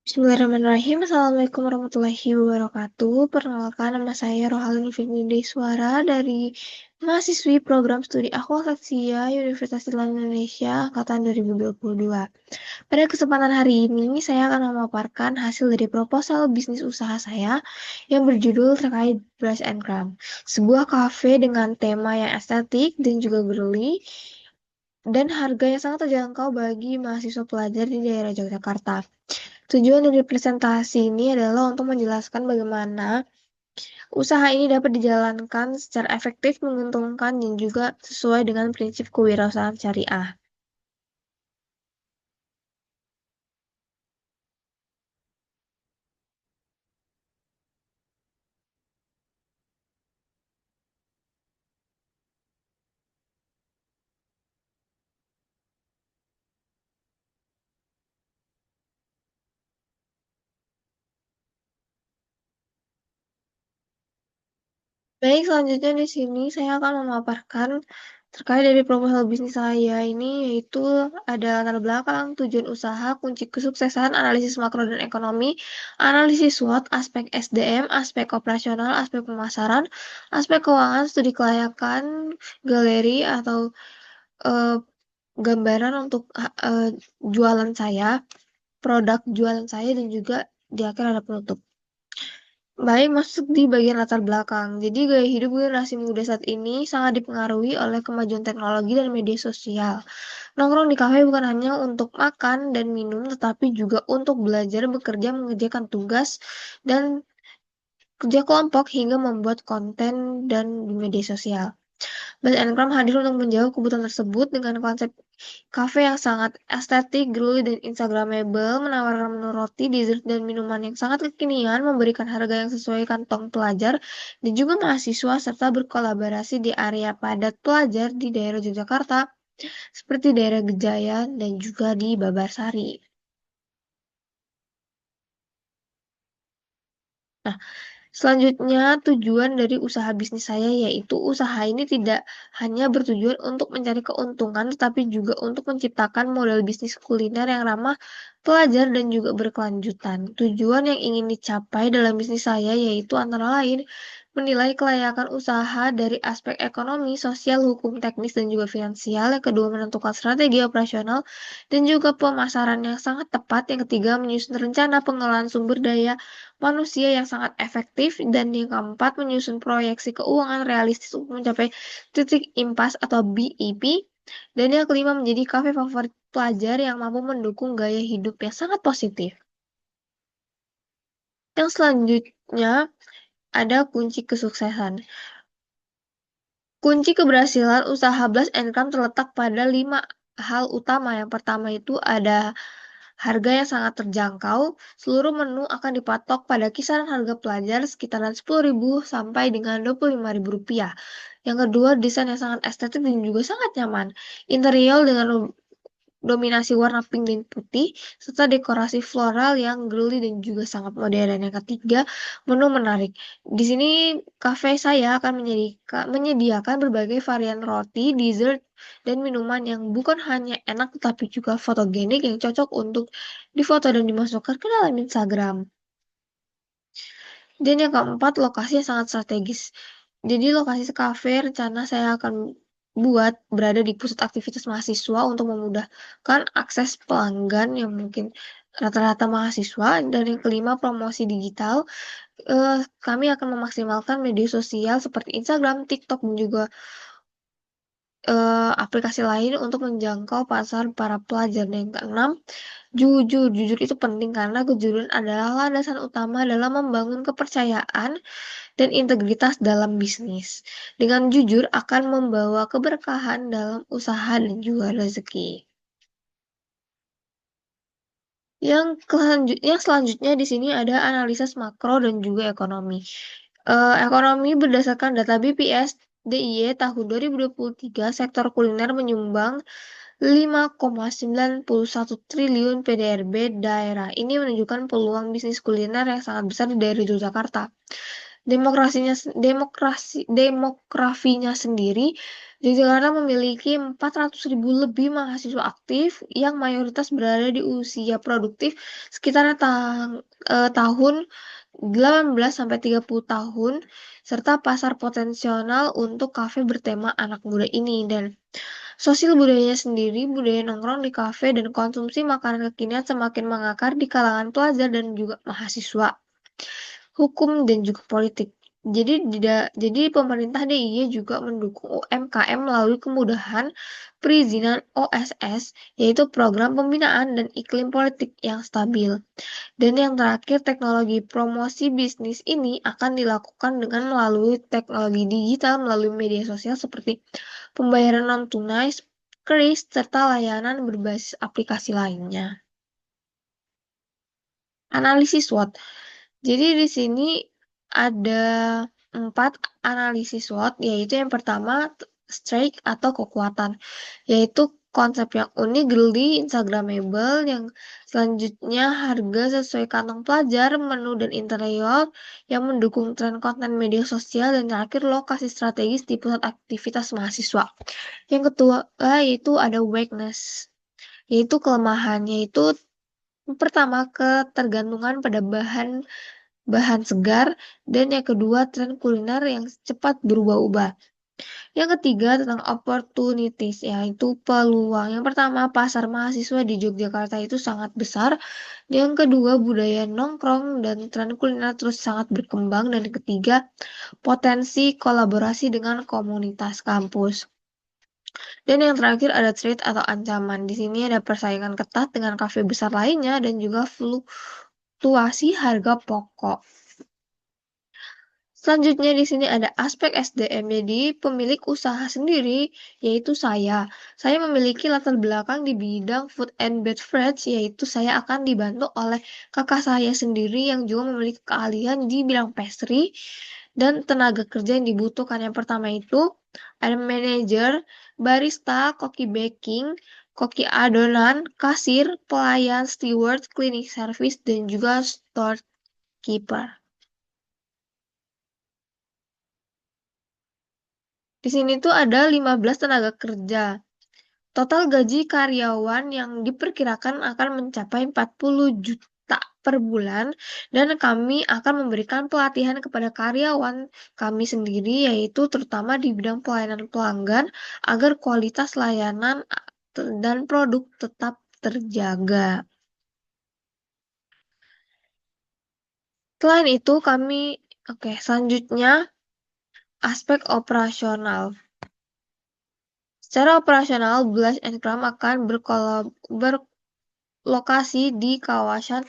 Bismillahirrahmanirrahim. Assalamualaikum warahmatullahi wabarakatuh. Perkenalkan, nama saya Rohalini Firmindi Suara dari mahasiswi program studi Aquakultura Universitas Islam Indonesia angkatan 2022. Pada kesempatan hari ini, saya akan memaparkan hasil dari proposal bisnis usaha saya yang berjudul terkait Brush and Cram, sebuah kafe dengan tema yang estetik dan juga girly dan harga yang sangat terjangkau bagi mahasiswa pelajar di daerah Yogyakarta. Tujuan dari presentasi ini adalah untuk menjelaskan bagaimana usaha ini dapat dijalankan secara efektif, menguntungkan, dan juga sesuai dengan prinsip kewirausahaan syariah. Baik, selanjutnya di sini saya akan memaparkan terkait dari proposal bisnis saya ini, yaitu ada latar belakang, tujuan usaha, kunci kesuksesan, analisis makro dan ekonomi, analisis SWOT, aspek SDM, aspek operasional, aspek pemasaran, aspek keuangan, studi kelayakan, galeri atau eh, gambaran untuk jualan saya, produk jualan saya, dan juga di akhir ada penutup. Baik, masuk di bagian latar belakang. Jadi, gaya hidup generasi muda saat ini sangat dipengaruhi oleh kemajuan teknologi dan media sosial. Nongkrong di kafe bukan hanya untuk makan dan minum, tetapi juga untuk belajar, bekerja, mengerjakan tugas, dan kerja kelompok hingga membuat konten dan di media sosial. Buzz and Cram hadir untuk menjawab kebutuhan tersebut dengan konsep kafe yang sangat estetik, girly, dan instagramable, menawarkan menu roti, dessert, dan minuman yang sangat kekinian, memberikan harga yang sesuai kantong pelajar dan juga mahasiswa, serta berkolaborasi di area padat pelajar di daerah Yogyakarta, seperti daerah Gejaya dan juga di Babarsari. Nah, selanjutnya, tujuan dari usaha bisnis saya yaitu usaha ini tidak hanya bertujuan untuk mencari keuntungan, tetapi juga untuk menciptakan model bisnis kuliner yang ramah pelajar dan juga berkelanjutan. Tujuan yang ingin dicapai dalam bisnis saya yaitu antara lain menilai kelayakan usaha dari aspek ekonomi, sosial, hukum, teknis, dan juga finansial. Yang kedua, menentukan strategi operasional dan juga pemasaran yang sangat tepat. Yang ketiga, menyusun rencana pengelolaan sumber daya manusia yang sangat efektif, dan yang keempat, menyusun proyeksi keuangan realistis untuk mencapai titik impas atau BEP, dan yang kelima, menjadi kafe favorit pelajar yang mampu mendukung gaya hidup yang sangat positif. Yang selanjutnya ada kunci kesuksesan. Kunci keberhasilan usaha Blast and Cram terletak pada 5 hal utama. Yang pertama itu ada harga yang sangat terjangkau. Seluruh menu akan dipatok pada kisaran harga pelajar sekitaran 10.000 sampai dengan 25.000 rupiah. Yang kedua, desain yang sangat estetik dan juga sangat nyaman. Interior dengan dominasi warna pink dan putih, serta dekorasi floral yang girly dan juga sangat modern. Yang ketiga, menu menarik. Di sini kafe saya akan menyediakan berbagai varian roti, dessert, dan minuman yang bukan hanya enak tetapi juga fotogenik yang cocok untuk difoto dan dimasukkan ke dalam Instagram. Dan yang keempat, lokasi yang sangat strategis. Jadi lokasi kafe rencana saya akan buat berada di pusat aktivitas mahasiswa untuk memudahkan akses pelanggan yang mungkin rata-rata mahasiswa. Dan yang kelima, promosi digital. Kami akan memaksimalkan media sosial seperti Instagram, TikTok, dan juga aplikasi lain untuk menjangkau pasar para pelajar. Dan yang keenam, jujur itu penting karena kejujuran adalah landasan utama dalam membangun kepercayaan dan integritas dalam bisnis. Dengan jujur akan membawa keberkahan dalam usaha dan juga rezeki. Yang selanjutnya di sini ada analisis makro dan juga ekonomi. Ekonomi berdasarkan data BPS DIY tahun 2023, sektor kuliner menyumbang 5,91 triliun PDRB daerah. Ini menunjukkan peluang bisnis kuliner yang sangat besar di daerah Yogyakarta. Demografinya sendiri Yogyakarta memiliki 400.000 lebih mahasiswa aktif yang mayoritas berada di usia produktif sekitar tahun 18 sampai 30 tahun, serta pasar potensial untuk kafe bertema anak muda ini. Dan sosial budayanya sendiri, budaya nongkrong di kafe dan konsumsi makanan kekinian semakin mengakar di kalangan pelajar dan juga mahasiswa. Hukum dan juga politik. Jadi pemerintah DIY juga mendukung UMKM melalui kemudahan perizinan OSS, yaitu program pembinaan dan iklim politik yang stabil. Dan yang terakhir, teknologi promosi bisnis ini akan dilakukan dengan melalui teknologi digital melalui media sosial seperti pembayaran non-tunai, kris, serta layanan berbasis aplikasi lainnya. Analisis SWOT. Jadi di sini ada 4 analisis SWOT, yaitu yang pertama strength atau kekuatan, yaitu konsep yang unik, girly, instagramable. Yang selanjutnya harga sesuai kantong pelajar, menu dan interior yang mendukung tren konten media sosial, dan terakhir lokasi strategis di pusat aktivitas mahasiswa. Yang kedua yaitu ada weakness, yaitu kelemahan, yaitu pertama ketergantungan pada bahan segar, dan yang kedua tren kuliner yang cepat berubah-ubah. Yang ketiga tentang opportunities, yaitu peluang. Yang pertama, pasar mahasiswa di Yogyakarta itu sangat besar. Yang kedua, budaya nongkrong dan tren kuliner terus sangat berkembang. Dan yang ketiga, potensi kolaborasi dengan komunitas kampus. Dan yang terakhir ada threat atau ancaman. Di sini ada persaingan ketat dengan kafe besar lainnya dan juga fluktuasi harga pokok. Selanjutnya di sini ada aspek SDM. Jadi pemilik usaha sendiri, yaitu saya. Saya memiliki latar belakang di bidang food and beverage, yaitu saya akan dibantu oleh kakak saya sendiri yang juga memiliki keahlian di bidang pastry dan tenaga kerja yang dibutuhkan. Yang pertama itu ada manajer, barista, koki baking, koki adonan, kasir, pelayan, steward, cleaning service, dan juga storekeeper. Di sini tuh ada 15 tenaga kerja. Total gaji karyawan yang diperkirakan akan mencapai 40 juta per bulan, dan kami akan memberikan pelatihan kepada karyawan kami sendiri, yaitu terutama di bidang pelayanan pelanggan agar kualitas layanan dan produk tetap terjaga. Selain itu selanjutnya aspek operasional. Secara operasional, Blush and Cram akan berlokasi di kawasan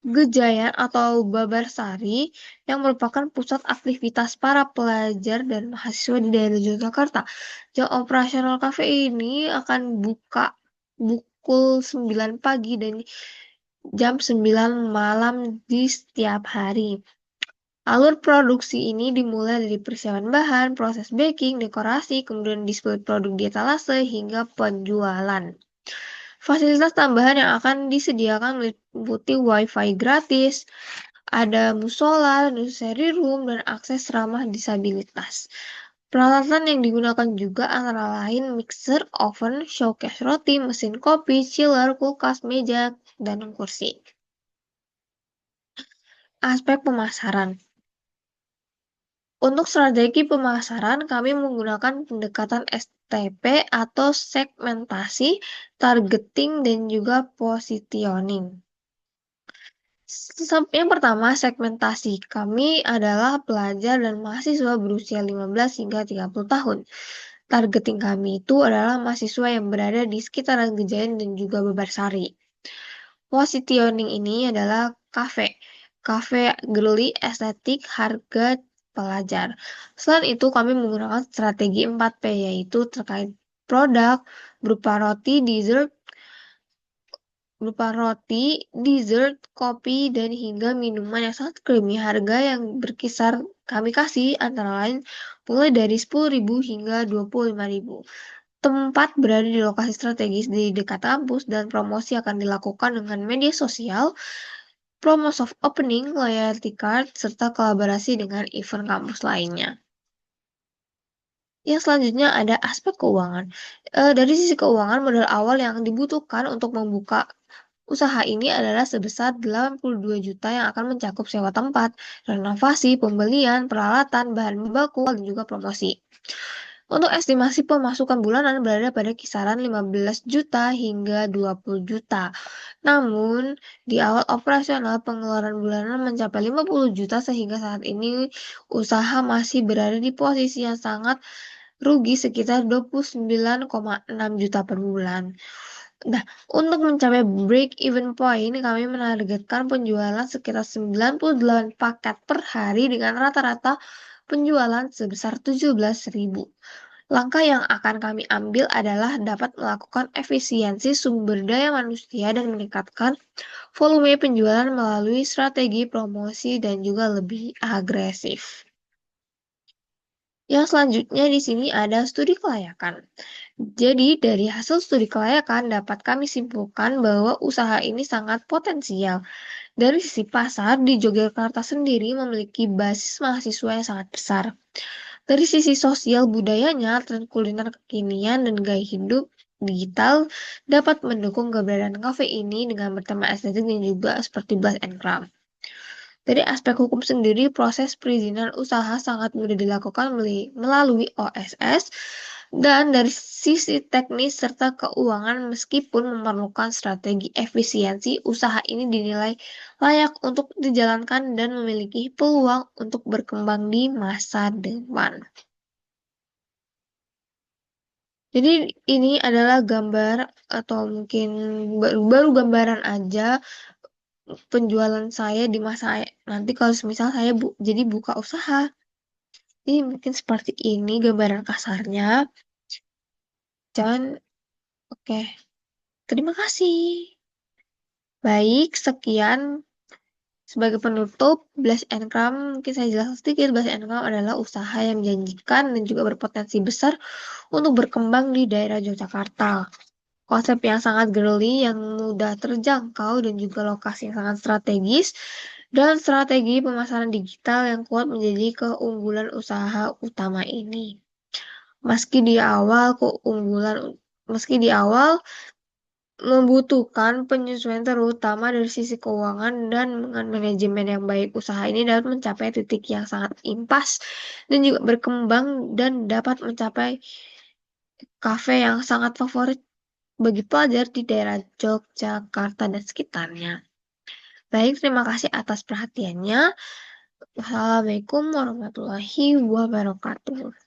Gejayan atau Babarsari yang merupakan pusat aktivitas para pelajar dan mahasiswa di daerah Yogyakarta. Jam operasional kafe ini akan buka pukul 9 pagi dan jam 9 malam di setiap hari. Alur produksi ini dimulai dari persiapan bahan, proses baking, dekorasi, kemudian display produk di etalase, hingga penjualan. Fasilitas tambahan yang akan disediakan meliputi wifi gratis, ada musola, nursery room, dan akses ramah disabilitas. Peralatan yang digunakan juga antara lain mixer, oven, showcase roti, mesin kopi, chiller, kulkas, meja, dan kursi. Aspek pemasaran. Untuk strategi pemasaran, kami menggunakan pendekatan STP atau segmentasi, targeting, dan juga positioning. Yang pertama, segmentasi. Kami adalah pelajar dan mahasiswa berusia 15 hingga 30 tahun. Targeting kami itu adalah mahasiswa yang berada di sekitaran Gejayan dan juga Babarsari. Positioning ini adalah kafe girly, estetik, harga, pelajar. Selain itu, kami menggunakan strategi 4P, yaitu terkait produk berupa roti, dessert, kopi, dan hingga minuman yang sangat creamy. Harga yang berkisar kami kasih antara lain mulai dari 10.000 hingga 25.000. Tempat berada di lokasi strategis di dekat kampus, dan promosi akan dilakukan dengan media sosial, promo soft opening, loyalty card, serta kolaborasi dengan event kampus lainnya. Yang selanjutnya ada aspek keuangan. Dari sisi keuangan, modal awal yang dibutuhkan untuk membuka usaha ini adalah sebesar 82 juta yang akan mencakup sewa tempat, renovasi, pembelian, peralatan, bahan baku, dan juga promosi. Untuk estimasi pemasukan bulanan berada pada kisaran 15 juta hingga 20 juta. Namun, di awal operasional pengeluaran bulanan mencapai 50 juta sehingga saat ini usaha masih berada di posisi yang sangat rugi sekitar 29,6 juta per bulan. Nah, untuk mencapai break even point, kami menargetkan penjualan sekitar 98 paket per hari dengan rata-rata penjualan sebesar 17.000. Langkah yang akan kami ambil adalah dapat melakukan efisiensi sumber daya manusia dan meningkatkan volume penjualan melalui strategi promosi dan juga lebih agresif. Yang selanjutnya di sini ada studi kelayakan. Jadi, dari hasil studi kelayakan dapat kami simpulkan bahwa usaha ini sangat potensial. Dari sisi pasar, di Yogyakarta sendiri memiliki basis mahasiswa yang sangat besar. Dari sisi sosial budayanya, tren kuliner kekinian dan gaya hidup digital dapat mendukung keberadaan kafe ini dengan bertema estetik dan juga seperti Blast and Craft. Dari aspek hukum sendiri, proses perizinan usaha sangat mudah dilakukan melalui OSS, dan dari sisi teknis serta keuangan meskipun memerlukan strategi efisiensi, usaha ini dinilai layak untuk dijalankan dan memiliki peluang untuk berkembang di masa depan. Jadi ini adalah gambar atau mungkin baru gambaran aja penjualan saya di masa nanti kalau misal saya jadi buka usaha. Jadi mungkin seperti ini gambaran kasarnya. Dan oke, terima kasih. Baik, sekian sebagai penutup Blast and Cram. Mungkin saya jelaskan sedikit, Blast and Cram adalah usaha yang menjanjikan dan juga berpotensi besar untuk berkembang di daerah Yogyakarta. Konsep yang sangat girly, yang mudah terjangkau, dan juga lokasi yang sangat strategis, dan strategi pemasaran digital yang kuat menjadi keunggulan usaha utama ini. Meski di awal membutuhkan penyesuaian terutama dari sisi keuangan dan dengan manajemen yang baik, usaha ini dapat mencapai titik yang sangat impas dan juga berkembang dan dapat mencapai kafe yang sangat favorit bagi pelajar di daerah Yogyakarta dan sekitarnya. Baik, terima kasih atas perhatiannya. Wassalamualaikum warahmatullahi wabarakatuh.